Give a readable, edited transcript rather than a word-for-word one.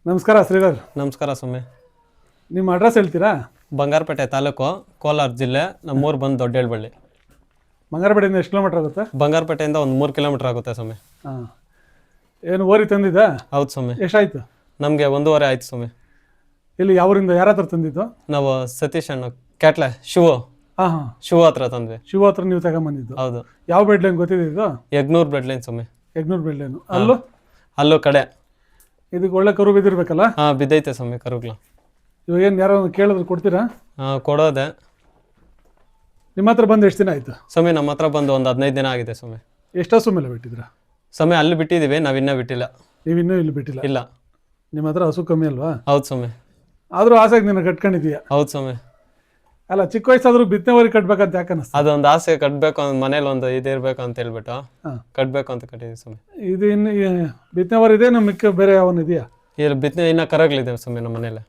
ನಮಸ್ಕಾರ ಶ್ರೀಧರ್. ನಮಸ್ಕಾರ ಸ್ವಾಮಿ. ನಿಮ್ಮ ಅಡ್ರೆಸ್ ಹೇಳ್ತೀರಾ? ಬಂಗಾರಪೇಟೆ ತಾಲೂಕು, ಕೋಲಾರ ಜಿಲ್ಲೆ. ನಮ್ಮೂರು ಬಂದು ದೊಡ್ಡೇಳ್ಬಳ್ಳಿ. ಬಂಗಾರಪೇಟೆಯಿಂದ ಎಷ್ಟು ಕಿಲೋಮೀಟರ್ ಆಗುತ್ತೆ? ಬಂಗಾರಪೇಟೆಯಿಂದ ಒಂದು 3 ಕಿಲೋಮೀಟರ್ ಆಗುತ್ತೆ ಸ್ವಾಮಿ. ಹಾಂ, ಏನು ಓರಿ ತಂದಿದ್ದಾ? ಹೌದು ಸ್ವಾಮಿ. ಎಷ್ಟಾಯ್ತು? ನಮಗೆ 1.5 ಆಯ್ತು ಸ್ವಾಮಿ. ಇಲ್ಲಿ ಯಾವೂರಿಂದ ಯಾರ ಹತ್ರ ತಂದಿದ್ದು? ನಾವು ಸತೀಶ್ ಅಣ್ಣ ಕ್ಯಾಟ್ಲೆ ಶಿವು. ಹಾಂ ಹಾಂ, ಶಿವು ಹತ್ರ ತಂದ್ವಿ. ಶಿವ ಹತ್ರ ನೀವು ತಗೊಂಬಂದಿದ್ದು? ಹೌದು. ಯಾವ ಬೆಡ್ ಲೈನ್ ಗೊತ್ತಿದೆ ಇದು? ಯಗ್ನೂರ್ ಬ್ಲಡ್ ಲೈನ್ ಸ್ವಾಮಿ. ಯಗ್ನೂರ್ ಬೆಡ್ ಲೈನು. ಅಲ್ಲೂ ಅಲ್ಲೂ ಕಡೆ. ಇದಕ್ಕೆ ಒಳ್ಳೆ ಕರು ಬಿದ್ದಿರ್ಬೇಕಲ್ಲ? ಹಾಂ, ಬಿದ್ದೈತೆ ಸ್ವಾಮಿ ಕರುಗಳು. ಇವಾಗ ಏನು ಯಾರೋ ಕೇಳಿದ್ರೆ ಕೊಡ್ತೀರಾ? ಹಾಂ, ಕೊಡೋದೆ. ನಿಮ್ಮ ಹತ್ರ ಬಂದು ಎಷ್ಟು ದಿನ ಆಯಿತು ಸ್ವಾಮಿ? ನಮ್ಮ ಹತ್ರ ಬಂದು ಒಂದು 15 ದಿನ ಆಗಿದೆ ಸ್ವಾಮಿ. ಎಷ್ಟು ಹಸು ಮೇಲೆ ಬಿಟ್ಟಿದ್ರಾ? ಸ್ವಾಮಿ ಅಲ್ಲಿ ಬಿಟ್ಟಿದ್ದೀವಿ, ನಾವಿನ್ನೂ ಬಿಟ್ಟಿಲ್ಲ. ನೀವು ಇನ್ನೂ ಇಲ್ಲಿ ಬಿಟ್ಟಿಲ್ಲ? ಇಲ್ಲ. ನಿಮ್ಮ ಹತ್ರ ಹಸು ಕಮ್ಮಿ ಅಲ್ವಾ? ಹೌದು ಸ್ವಾಮಿ. ಆದರೂ ಆಸೆಗೆ ನಿನ್ನ ಕಟ್ಕೊಂಡಿದೀಯ? ಹೌದು ಸ್ವಾಮಿ. ಅಲ್ಲ, ಚಿಕ್ಕ ವಯಸ್ಸಾದರೂ ಬಿತ್ತನೆವರಿ ಕಟ್ಬೇಕಂತ ಯಾಕೆ ಅನ್ನಿಸ್ತು? ಅದೊಂದು ಆಸೆ, ಕಟ್ಟಬೇಕು ಮನೇಲಿ ಒಂದು ಇದಿರ್ಬೇಕು ಅಂತ ಹೇಳ್ಬಿಟ್ಟು ಕಟ್ಟಬೇಕು ಅಂತ ಕಟ್ಟಿದ್ವಿ ಸ್ವಾಮಿ. ಇದು ಇನ್ನು ಬಿತ್ತನೆವರಿ ಇದೆ, ನಮ್ಮ ಮಿಕ್ಕ ಬೇರೆ ಯಾವನ್ ಇದೆಯಾ? ಇಲ್ಲಿ ಬಿತ್ತನೆ ಇನ್ನೂ ಕರಗಳಿದೆ ಸ್ವಾಮಿ ನಮ್ಮ ಮನೇಲಿ.